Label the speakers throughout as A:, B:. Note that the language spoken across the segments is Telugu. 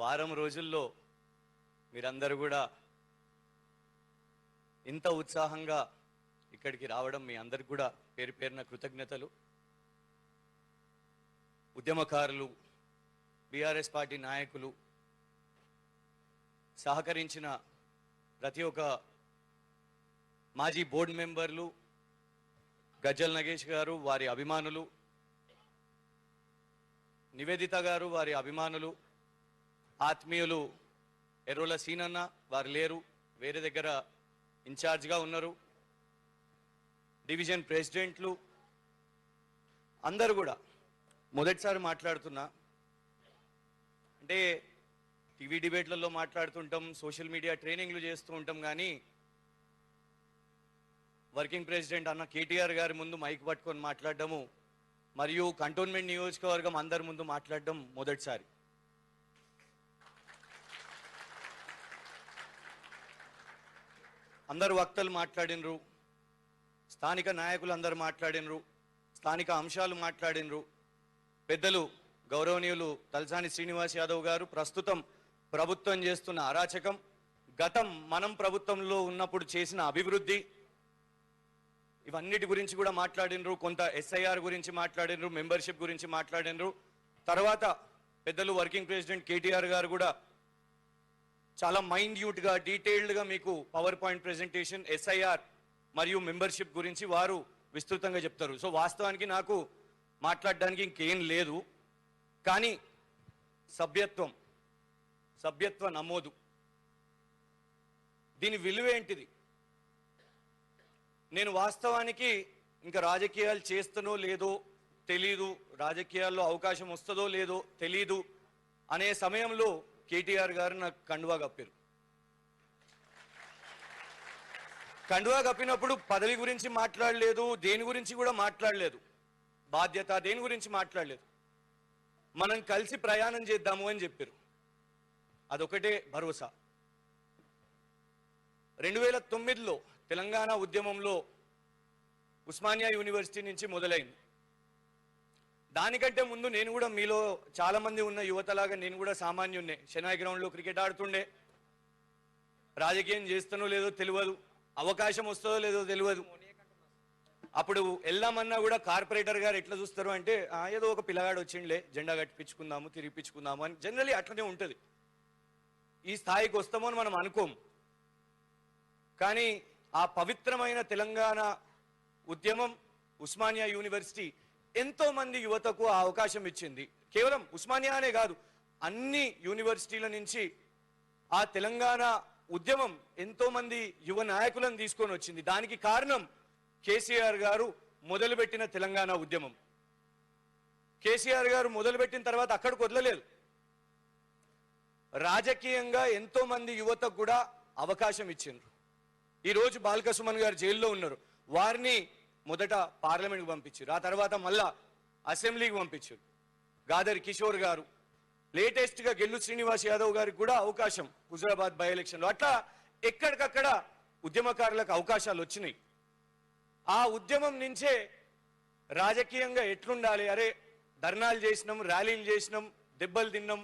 A: వారం రోజుల్లో మీరందరూ కూడా ఇంత ఉత్సాహంగా ఇక్కడికి రావడం మీ అందరికి కూడా పేరు పేరున కృతజ్ఞతలు. ఉద్యమకారులు, బీఆర్ఎస్ పార్టీ నాయకులు, సహకరించిన ప్రతి ఒక్క మాజీ బోర్డు మెంబర్లు, గజ్జల్ నగేష్ గారు వారి అభిమానులు, నివేదిత గారు వారి అభిమానులు, ఆత్మీయులు ఎర్రోల సీనన్న వారు లేరు, వేరే దగ్గర ఇన్ఛార్జ్గా ఉన్నారు, డివిజన్ ప్రెసిడెంట్లు అందరూ కూడా. మొదటిసారి మాట్లాడుతున్నా అంటే టీవీ డిబేట్లలో మాట్లాడుతుంటాం, సోషల్ మీడియా ట్రైనింగ్లు చేస్తూ ఉంటాం, కానీ వర్కింగ్ ప్రెసిడెంట్ అన్న కేటీఆర్ గారి ముందు మైక్ పట్టుకొని మాట్లాడడము మరియు కంటోన్మెంట్ నియోజకవర్గం అందరి ముందు మాట్లాడడం మొదటిసారి. అందరు వక్తలు మాట్లాడినరు, స్థానిక నాయకులు అందరు మాట్లాడినరు, స్థానిక అంశాలు మాట్లాడినరు. పెద్దలు గౌరవనీయులు తలసాని శ్రీనివాస్ యాదవ్ గారు ప్రస్తుతం ప్రభుత్వం చేస్తున్న అరాచకం, గతం మనం ప్రభుత్వంలో ఉన్నప్పుడు చేసిన అభివృద్ధి, ఇవన్నిటి గురించి కూడా మాట్లాడినరు. కొంత ఎస్ఐఆర్ గురించి మాట్లాడినరు, మెంబర్షిప్ గురించి మాట్లాడినరు. తర్వాత పెద్దలు వర్కింగ్ ప్రెసిడెంట్ కేటీఆర్ గారు కూడా చాలా మైన్యూట్గా డీటెయిల్డ్గా మీకు పవర్ పాయింట్ ప్రెజెంటేషన్ ఎస్ఐఆర్ మరియు మెంబర్షిప్ గురించి వారు విస్తృతంగా చెప్తారు. సో వాస్తవానికి నాకు మాట్లాడడానికి ఇంకేం లేదు, కానీ సభ్యత్వ నమోదు దీని విలువ ఏంటిది? నేను వాస్తవానికి ఇంకా రాజకీయాలు చేస్తానో లేదో తెలీదు, రాజకీయాల్లో అవకాశం వస్తుందో లేదో తెలీదు అనే సమయంలో కేటీఆర్ గారు నాకు కండువా కప్పారు. కండువా కప్పినప్పుడు పదవి గురించి మాట్లాడలేదు, దేని గురించి కూడా మాట్లాడలేదు, బాధ్యత దేని గురించి మాట్లాడలేదు. మనం కలిసి ప్రయాణం చేద్దాము అని చెప్పారు. అదొకటే భరోసా. 2009లో తెలంగాణ ఉద్యమంలో ఉస్మానియా యూనివర్సిటీ నుంచి మొదలైంది. దానికంటే ముందు నేను కూడా మీలో చాలా మంది ఉన్న యువతలాగా నేను కూడా సామాన్యున్నే. షెనాయ్ గ్రౌండ్లో క్రికెట్ ఆడుతుండే, రాజకీయం చేస్తానో లేదో తెలియదు, అవకాశం వస్తుందో లేదో తెలియదు. అప్పుడు వెళ్దామన్నా కూడా కార్పొరేటర్ గారు ఎట్లా చూస్తారు అంటే ఏదో ఒక పిల్లగాడు వచ్చిండే, జెండా కట్టిపించుకుందాము తిరిగిపించుకుందాము అని జనరలీ అట్లనే ఉంటుంది. ఈ స్థాయికి వస్తామో అని మనం అనుకోము. కానీ ఆ పవిత్రమైన తెలంగాణ ఉద్యమం, ఉస్మానియా యూనివర్సిటీ ఎంతో మంది యువతకు ఆ అవకాశం ఇచ్చింది. కేవలం ఉస్మానియా అనే కాదు, అన్ని యూనివర్సిటీల నుంచి ఆ తెలంగాణ ఉద్యమం ఎంతో మంది యువ నాయకులను తీసుకొని వచ్చింది. దానికి కారణం కేసీఆర్ గారు మొదలుపెట్టిన తెలంగాణ ఉద్యమం. కేసీఆర్ గారు మొదలుపెట్టిన తర్వాత అక్కడికి వదలలేదు. రాజకీయంగా ఎంతో మంది యువతకు కూడా అవకాశం ఇచ్చిండ్రు. ఈరోజు బాల్క సుమన్ గారు జైల్లో ఉన్నారు. వారిని మొదట పార్లమెంట్కి పంపించారు, ఆ తర్వాత మళ్ళా అసెంబ్లీకి పంపించారు. గాదర్ కిషోర్ గారు, లేటెస్ట్గా గెల్లు శ్రీనివాస్ యాదవ్ గారికి కూడా అవకాశం హుజరాబాద్ బై ఎలక్షన్లో. అట్లా ఎక్కడికక్కడ ఉద్యమకారులకు అవకాశాలు వచ్చినాయి. ఆ ఉద్యమం నుంచే రాజకీయంగా ఎట్లుండాలి, అరే ధర్నాలు చేసినాం, ర్యాలీలు చేసినాం, దెబ్బలు తిన్నాం,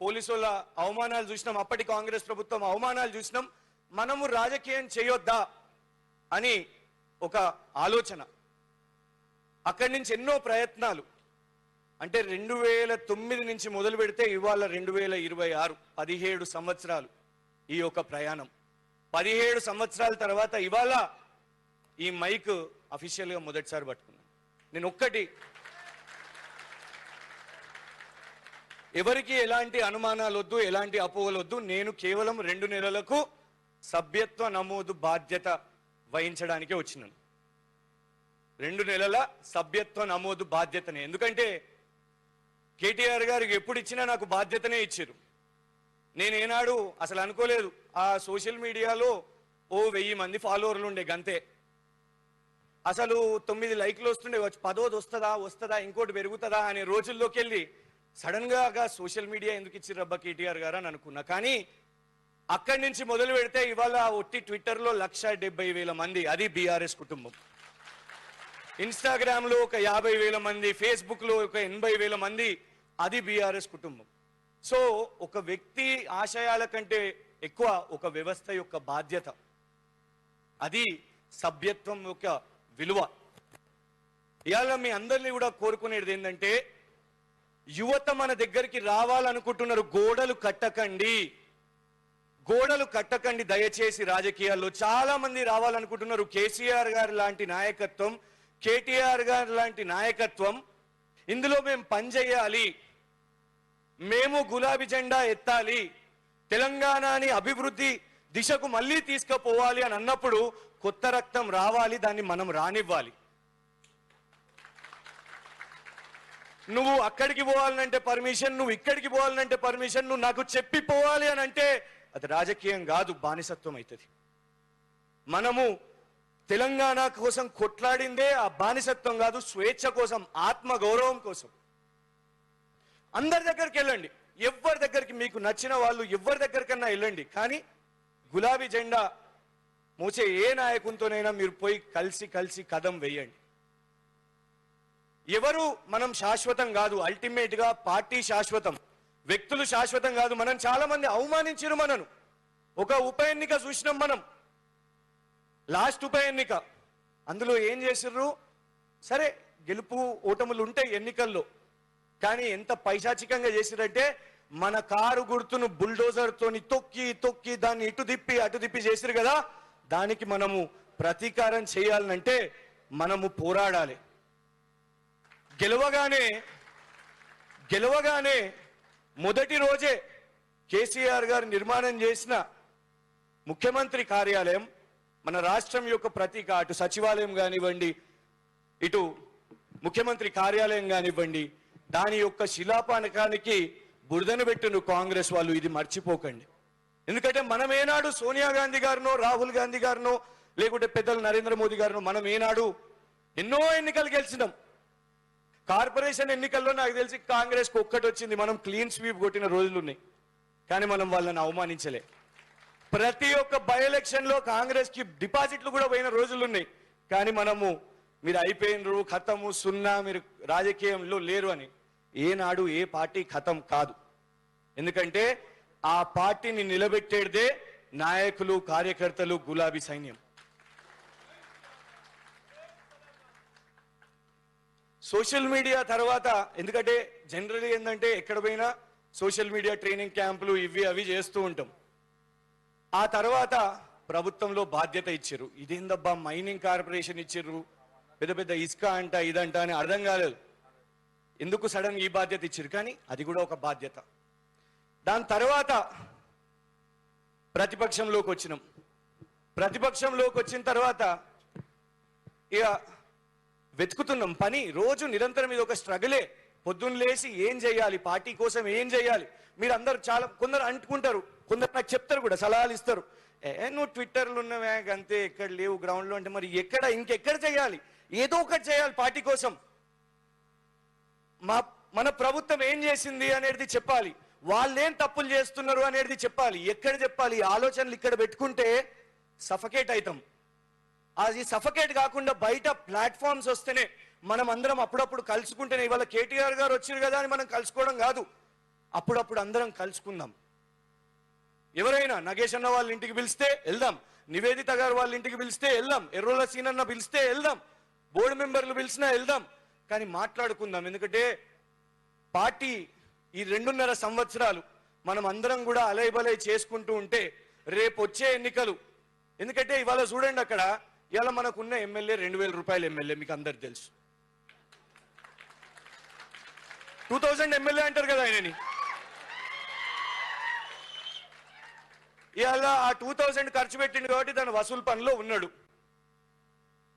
A: పోలీసుల అవమానాలు చూసినాం, అప్పటి కాంగ్రెస్ ప్రభుత్వం అవమానాలు చూసినాం, మనము రాజకీయం చేయొద్దా అని ఒక ఆలోచన. అక్కడి నుంచి ఎన్నో ప్రయత్నాలు. అంటే 2009 నుంచి మొదలు పెడితే ఇవాళ 2026, 17 సంవత్సరాలు ఈ యొక్క ప్రయాణం. 17 సంవత్సరాల తర్వాత ఇవాళ ఈ మైక్ అఫీషియల్గా మొదటిసారి పట్టుకున్నాను. నేను ఒక్కటి, ఎవరికి ఎలాంటి అనుమానాలు వద్దు, ఎలాంటి అపోహలు వద్దు. నేను కేవలం 2 నెలలకు సభ్యత్వ నమోదు బాధ్యత వహించడానికే వచ్చినాను. 2 నెలల సభ్యత్వ నమోదు బాధ్యతనే. ఎందుకంటే కేటీఆర్ గారికి ఎప్పుడు ఇచ్చినా నాకు బాధ్యతనే ఇచ్చారు. నేను ఏనాడు అసలు అనుకోలేదు. ఆ సోషల్ మీడియాలో 1000 మంది ఫాలోవర్లు ఉండే గంతే. అసలు 9 లైక్లు వస్తుండే, 10వ వస్తుందా ఇంకోటి పెరుగుతుందా అనే రోజుల్లోకి వెళ్ళి సడన్ గా సోషల్ మీడియా ఎందుకు ఇచ్చి రబ్బా కేటీఆర్ గారు అని అనుకున్నా. కానీ అక్కడి నుంచి మొదలు పెడితే ఇవాళ ఒట్టి ట్విట్టర్లో 170,000 మంది, అది బీఆర్ఎస్ కుటుంబం. ఇన్స్టాగ్రామ్లో ఒక 50,000 మంది, ఫేస్బుక్లో ఒక 80,000 మంది, అది బీఆర్ఎస్ కుటుంబం. సో ఒక వ్యక్తి ఆశయాల కంటే ఎక్కువ ఒక వ్యవస్థ యొక్క బాధ్యత, అది సభ్యత్వం యొక్క విలువ. ఇవాళ మీ అందరినీ కూడా కోరుకునేది ఏంటంటే, యువత మన దగ్గరికి రావాలనుకుంటున్నారు, గోడలు కట్టకండి, గోడలు కట్టకండి దయచేసి. రాజకీయాల్లో చాలా మంది రావాలనుకుంటున్నారు. కేసీఆర్ గారు లాంటి నాయకత్వం, కేటీఆర్ గారు లాంటి నాయకత్వం, ఇందులో మేము పనిచేయాలి, మేము గులాబీ జెండా ఎత్తాలి, తెలంగాణని అభివృద్ధి దిశకు మళ్ళీ తీసుకుపోవాలి అని అన్నప్పుడు కొత్త రక్తం రావాలి, దాన్ని మనం రానివ్వాలి. నువ్వు అక్కడికి పోవాలంటే పర్మిషన్, నువ్వు ఇక్కడికి పోవాలంటే పర్మిషన్, నువ్వు నాకు చెప్పి పోవాలి అని అంటే అది రాజకీయం కాదు, బానిసత్వం అవుతుంది. మనము తెలంగాణ కోసం కొట్లాడిందే ఆ బానిసత్వం కాదు, స్వేచ్ఛ కోసం, ఆత్మ గౌరవం కోసం. అందరి దగ్గరికి వెళ్ళండి, ఎవరి దగ్గరికి మీకు నచ్చిన వాళ్ళు ఎవరి దగ్గరికన్నా వెళ్ళండి, కానీ గులాబీ జెండా మోసే ఏ నాయకునితోనైనా మీరు పోయి కలిసి కదం వేయండి. ఎవరు మనం శాశ్వతం కాదు, అల్టిమేట్ గా పార్టీ శాశ్వతం, వ్యక్తులు శాశ్వతం కాదు. మనం చాలా మంది అవమానించారు మనను. ఒక ఉప ఎన్నిక చూసినాం మనం, లాస్ట్ ఉప ఎన్నిక, అందులో ఏం చేసిర్రు? సరే గెలుపు ఓటములు ఉంటాయి ఎన్నికల్లో, కానీ ఎంత పైశాచికంగా చేసిరంటే మన కారు గుర్తును బుల్డోజర్ తోని తొక్కి దాన్ని ఇటు తిప్పి అటు తిప్పి చేసిరు కదా. దానికి మనము ప్రతీకారం చేయాలంటే మనము పోరాడాలి. గెలవగానే మొదటి రోజే కేసీఆర్ గారు నిర్మాణం చేసిన ముఖ్యమంత్రి కార్యాలయం మన రాష్ట్రం యొక్క ప్రతీక. అటు సచివాలయం కానివ్వండి, ఇటు ముఖ్యమంత్రి కార్యాలయం కానివ్వండి, దాని యొక్క శిలాపానకానికి బురదను పెట్టిన కాంగ్రెస్ వాళ్ళు. ఇది మర్చిపోకండి. ఎందుకంటే మనం ఏనాడు సోనియా గాంధీ గారినో, రాహుల్ గాంధీ గారినో, లేకుంటే పెద్దలు నరేంద్ర మోదీ గారినో మనం ఏనాడు ఎన్నో ఎన్నికలు గెలిచినాం. కార్పొరేషన్ ఎన్నికల్లో నాకు తెలిసి కాంగ్రెస్కి ఒక్కటి వచ్చింది, మనం క్లీన్ స్వీప్ కొట్టిన రోజులు ఉన్నాయి, కానీ మనం వాళ్ళని అవమానించలే. ప్రతి ఒక్క బై ఎలక్షన్ లో కాంగ్రెస్ కి డిపాజిట్లు కూడా పోయిన రోజులు ఉన్నాయి, కానీ మనము మీరు అయిపోయినరు, ఖతము, సున్నా, మీరు రాజకీయంలో లేరు అని ఏనాడు ఏ పార్టీ ఖతం కాదు. ఎందుకంటే ఆ పార్టీని నిలబెట్టేదే నాయకులు, కార్యకర్తలు, గులాబీ సైన్యం. సోషల్ మీడియా తర్వాత, ఎందుకంటే జనరల్ ఏంటంటే ఎక్కడ పోయినా సోషల్ మీడియా ట్రైనింగ్ క్యాంపులు ఇవి అవి చేస్తూ ఉంటాం. ఆ తర్వాత ప్రభుత్వంలో బాధ్యత ఇచ్చారు. ఇదేందబ్బా మైనింగ్ కార్పొరేషన్ ఇచ్చారు, పెద్ద పెద్ద ఇసుక అంట ఇదంట అని అర్థం కాలేదు ఎందుకు సడన్ ఈ బాధ్యత ఇచ్చారు, కానీ అది కూడా ఒక బాధ్యత. దాని తర్వాత ప్రతిపక్షంలోకి వచ్చినాం. ప్రతిపక్షంలోకి వచ్చిన తర్వాత ఇక వెతుకుతున్నాం పని, రోజు నిరంతరం ఇది ఒక స్ట్రగులే. పొద్దున్న లేసి ఏం చేయాలి, పార్టీ కోసం ఏం చేయాలి. మీరు అందరు చాలా కొందరు అంటుకుంటారు, కొందరు నాకు చెప్తారు కూడా, సలహాలు ఇస్తారు. నువ్వు ట్విట్టర్లో ఉన్నవే అంతే, ఎక్కడ లేవు గ్రౌండ్లో అంటే మరి ఎక్కడ ఇంకెక్కడ చేయాలి, ఏదో ఒకటి చేయాలి పార్టీ కోసం. మన ప్రభుత్వం ఏం చేసింది అనేది చెప్పాలి, వాళ్ళేం తప్పులు చేస్తున్నారు అనేది చెప్పాలి. ఎక్కడ చెప్పాలి? ఆలోచనలు ఇక్కడ పెట్టుకుంటే సఫకేట్ అవుతాం. అది సఫకేట్ కాకుండా బయట ప్లాట్ఫామ్స్ వస్తేనే మనం అందరం అప్పుడప్పుడు కలుసుకుంటేనే. ఇవాళ కేటీఆర్ గారు వచ్చారు కదా అని మనం కలుసుకోవడం కాదు, అప్పుడప్పుడు అందరం కలుసుకుందాం. ఎవరైనా నగేష్ అన్న వాళ్ళ ఇంటికి పిలిస్తే వెళ్దాం, నివేదిత గారు వాళ్ళ ఇంటికి పిలిస్తే వెళ్దాం, ఎర్రోల సీనన్న పిలిస్తే వెళ్దాం, బోర్డు మెంబర్లు పిలిచినా వెళ్దాం, కానీ మాట్లాడుకుందాం. ఎందుకంటే పార్టీ ఈ 2.5 సంవత్సరాలు మనం అందరం కూడా అలైబలై చేసుకుంటూ ఉంటే రేపు వచ్చే ఎన్నికలు, ఎందుకంటే ఇవాళ చూడండి అక్కడ ఇవాళ మనకున్న ఎమ్మెల్యే 2,000 రూపాయల ఎమ్మెల్యే, మీకు అందరికి తెలుసు. 2000 ఎమ్మెల్యే అంటారు కదా ఆయనని. ఇవాళ ఆ 2000 ఖర్చు పెట్టిండు కాబట్టి దాని వసూలు పనిలో ఉన్నాడు.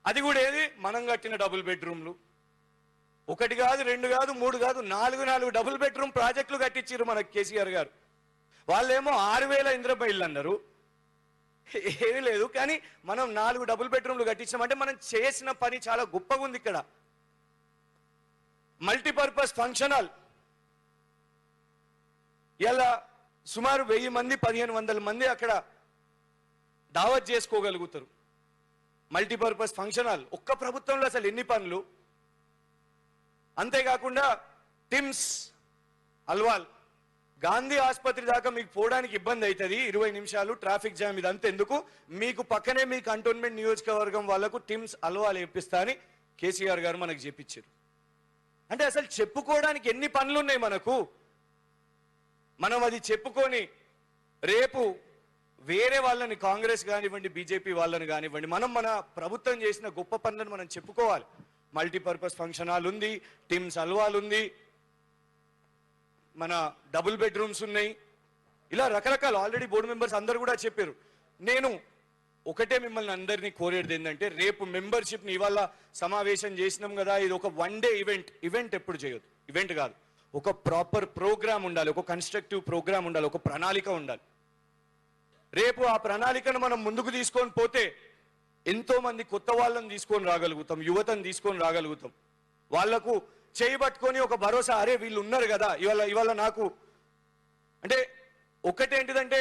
A: అది కూడా ఏది మనం కట్టిన డబుల్ బెడ్రూమ్లు, 1 కాదు 2 కాదు 3 కాదు 4 డబుల్ బెడ్రూమ్ ప్రాజెక్టులు కట్టించారు మనకు కేసీఆర్ గారు. వాళ్ళేమో 6,000 ఇందిరమ్మ ఇల్లు అన్నారు, ఏమీ లేదు. కానీ మనం 4 డబుల్ బెడ్రూమ్లు కట్టించామంటే మనం చేసిన పని చాలా గొప్పగా ఉంది. ఇక్కడ మల్టీపర్పస్ ఫంక్షన్ హాల్ ఇలా సుమారు 1000 మంది 1500 మంది అక్కడ దావత్ చేసుకోగలుగుతారు. మల్టీపర్పస్ ఫంక్షన్ హాల్ ఒక్క ప్రభుత్వంలో అసలు ఎన్ని పనులు. అంతేకాకుండా టిమ్స్ అల్వాల్ గాంధీ ఆసుపత్రి దాకా మీకు పోవడానికి ఇబ్బంది అవుతుంది, 20 నిమిషాలు ట్రాఫిక్ జామ్, ఇదంతా ఎందుకు, మీకు పక్కనే మీ కంటోన్మెంట్ నియోజకవర్గం వాళ్ళకు టిమ్స్ అలవాలు ఇప్పిస్తా అని కేసీఆర్ గారు మనకు చెప్పించారు. అంటే అసలు చెప్పుకోవడానికి ఎన్ని పనులు ఉన్నాయి మనకు. మనం అది చెప్పుకొని రేపు వేరే వాళ్ళని, కాంగ్రెస్ కానివ్వండి, బీజేపీ వాళ్ళని కానివ్వండి, మనం మన ప్రభుత్వం చేసిన గొప్ప పనులను మనం చెప్పుకోవాలి. మల్టీపర్పస్ ఫంక్షన్ హాల్ ఉంది, టిమ్స్ అల్వాల్ ఉంది, మన డబుల్ బెడ్రూమ్స్ ఉన్నాయి, ఇలా రకరకాల ఆల్రెడీ బోర్డు మెంబర్స్ అందరు కూడా చెప్పారు. నేను ఒకటే మిమ్మల్ని అందరినీ కోరేది ఏంటంటే, రేపు మెంబర్షిప్ని ఇవాళ సమావేశం చేసినాం కదా, ఇది ఒక 1 డే ఈవెంట్ ఎప్పుడు చేయొద్దు, ఈవెంట్ కాదు, ఒక ప్రాపర్ ప్రోగ్రామ్ ఉండాలి, ఒక కన్స్ట్రక్టివ్ ప్రోగ్రామ్ ఉండాలి, ఒక ప్రణాళిక ఉండాలి. రేపు ఆ ప్రణాళికను మనం ముందుకు తీసుకొని పోతే ఎంతో మంది కొత్త వాళ్ళని తీసుకొని రాగలుగుతాం, యువతను తీసుకొని రాగలుగుతాం. వాళ్లకు చేయబట్టుకొని ఒక భరోసా, అరే వీళ్ళు ఉన్నారు కదా. ఇవాళ నాకు అంటే ఒకటేంటిదంటే,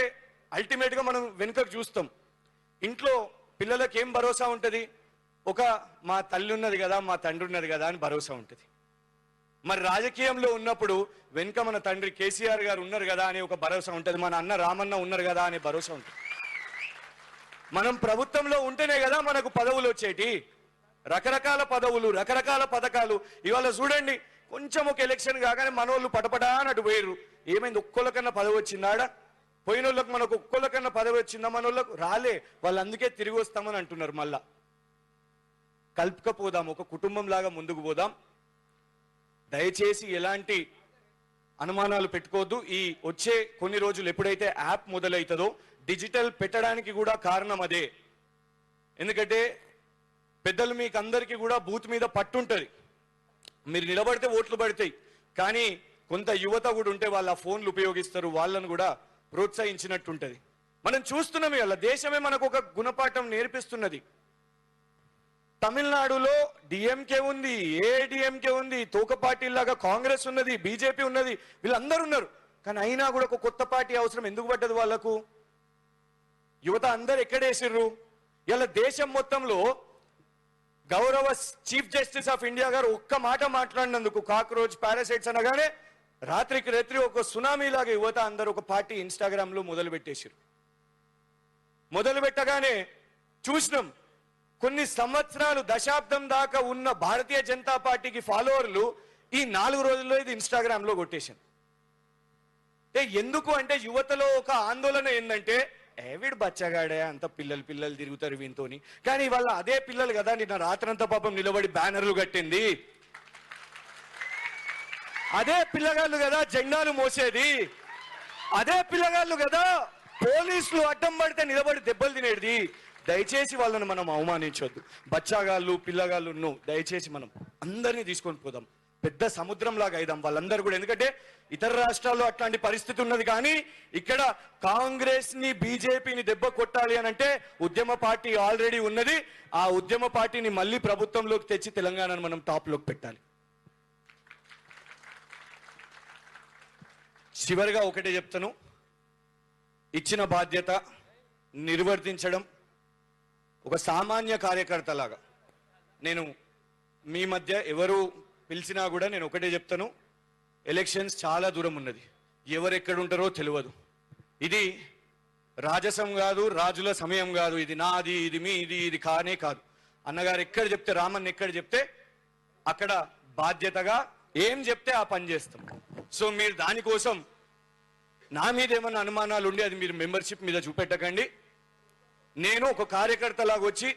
A: అల్టిమేట్గా మనం వెనుకకు చూస్తాం, ఇంట్లో పిల్లలకు ఏం భరోసా ఉంటుంది, ఒక మా తల్లి ఉన్నది కదా, మా తండ్రి ఉన్నది కదా అని భరోసా ఉంటుంది. మరి రాజకీయంలో ఉన్నప్పుడు వెనుక మన తండ్రి కేసీఆర్ గారు ఉన్నారు కదా అనే ఒక భరోసా ఉంటుంది, మన అన్న రామన్న ఉన్నారు కదా అనే భరోసా ఉంటుంది. మనం ప్రభుత్వంలో ఉంటేనే కదా మనకు పదవులు వచ్చేటి, రకరకాల పదవులు, రకరకాల పథకాలు. ఇవాళ చూడండి, కొంచెం ఒక ఎలక్షన్ కాగానే మనోళ్ళు పటపటా అన్నట్టు పోయారు. ఏమైంది, ఒక్కొక్కకన్నా పదవి వచ్చిందాడ? పోయిన వాళ్ళకి మనకు ఒక్కొక్కకన్నా పదవి వచ్చిందా? మన వాళ్ళకు రాలే, వాళ్ళు అందుకే తిరిగి వస్తామని అంటున్నారు. మళ్ళా కలుపుకపోదాం, ఒక కుటుంబం లాగా ముందుకు పోదాం. దయచేసి ఎలాంటి అనుమానాలు పెట్టుకోవద్దు. ఈ వచ్చే కొన్ని రోజులు ఎప్పుడైతే యాప్ మొదలవుతుందో, డిజిటల్ పెట్టడానికి కూడా కారణం అదే. ఎందుకంటే పెద్దలు మీకు అందరికీ కూడా బూత్ మీద పట్టుంటది, మీరు నిలబడితే ఓట్లు పడతాయి. కానీ కొంత యువత కూడా ఉంటే వాళ్ళ ఫోన్లు ఉపయోగిస్తారు, వాళ్ళను కూడా ప్రోత్సహించినట్టుంటది. మనం చూస్తున్నాం, ఇవాళ దేశమే మనకు ఒక గుణపాఠం నేర్పిస్తున్నది. తమిళనాడులో డిఎంకే ఉంది, ఏఐడిఎంకే ఉంది, తోక పార్టీలాగా కాంగ్రెస్ ఉన్నది, బీజేపీ ఉన్నది, వీళ్ళందరూ ఉన్నారు. కానీ అయినా కూడా ఒక కొత్త పార్టీ అవసరం ఎందుకు పడ్డది వాళ్ళకు? యువత అందరు ఎక్కడేసిర్రు? ఇలా దేశం మొత్తంలో గౌరవ చీఫ్ జస్టిస్ ఆఫ్ ఇండియా గారు ఒక్క మాట మాట్లాడినందుకు, కాక్రోచ్ పారాసైట్స్ అనగానే రాత్రికి రాత్రి ఒక సునామీ లాగా యువత అందరూ ఒక పార్టీ ఇన్స్టాగ్రామ్ లో మొదలు పెట్టేసారు. మొదలు పెట్టగానే చూసినాం, కొన్ని సంవత్సరాలు దశాబ్దం దాకా ఉన్న భారతీయ జనతా పార్టీకి ఫాలోవర్లు ఈ 4 రోజుల్లో ఇది ఇన్స్టాగ్రామ్ లో కొట్టేశాను. ఎందుకు అంటే యువతలో ఒక ఆందోళన ఏంటంటే, వీడు బచ్చగాడే, అంత పిల్లలు తిరుగుతారు వీనితోని. కానీ వాళ్ళ అదే పిల్లలు కదా నిన్న రాత్రంతా పాపం నిలబడి బ్యానర్లు కట్టింది, అదే పిల్లగాళ్ళు కదా జెండాలు మోసేది, అదే పిల్లగాళ్ళు కదా పోలీసులు అడ్డం పడితే నిలబడి దెబ్బలు తినేది. దయచేసి వాళ్ళని మనం అవమానించొద్దు. బచ్చాగాళ్ళు, పిల్లగాళ్ళు దయచేసి మనం అందరినీ తీసుకొని పోదాం, పెద్ద సముద్రం లాగా అయిదాం వాళ్ళందరూ కూడా. ఎందుకంటే ఇతర రాష్ట్రాల్లో అట్లాంటి పరిస్థితి ఉన్నది, కానీ ఇక్కడ కాంగ్రెస్ ని బీజేపీని దెబ్బ కొట్టాలి అని అంటే ఉద్యమ పార్టీ ఆల్రెడీ ఉన్నది. ఆ ఉద్యమ పార్టీని మళ్ళీ ప్రభుత్వంలోకి తెచ్చి తెలంగాణను మనం టాప్ లోకి పెట్టాలి. చివరిగా ఒకటే చెప్తాను, ఇచ్చిన బాధ్యత నిర్వర్తించడం ఒక సామాన్య కార్యకర్త లాగా. నేను మీ మధ్య ఎవరు పిలిచినా కూడా నేను ఒకటే చెప్తాను, ఎలక్షన్స్ చాలా దూరం ఉన్నది, ఎవరెక్కడుంటారో తెలియదు. ఇది రాజసం కాదు, రాజుల సమయం కాదు, ఇది నాది, ఇది మీది, ఇది కానే కాదు. అన్నగారు ఎక్కడ చెప్తే, రామన్ ఎక్కడ చెప్తే అక్కడ బాధ్యతగా ఏం చెప్తే ఆ పని చేస్తాం. సో మీరు దానికోసం నా మీద ఏమన్నా అనుమానాలు ఉండి అది మీరు మెంబర్షిప్ మీద చూపెట్టకండి. నేను ఒక కార్యకర్తలాగా వచ్చి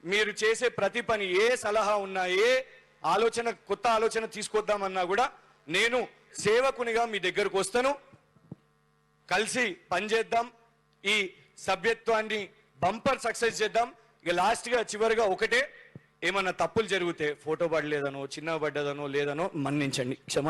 A: మీరు చేసే ప్రతి పని, ఏ సలహా ఉన్నా, ఏ ఆలోచన, కొత్త ఆలోచన తీసుకొద్దామన్నా కూడా నేను సేవకునిగా మీ దగ్గరకు వస్తాను. కలిసి పనిచేద్దాం, ఈ సభ్యత్వాన్ని బంపర్ సక్సెస్ చేద్దాం. ఇక లాస్ట్గా చివరిగా ఒకటే, ఏమన్నా తప్పులు జరిగితే, ఫోటో పడలేదనో, చిన్న పడ్డదనో లేదనో మన్నించండి, క్షమ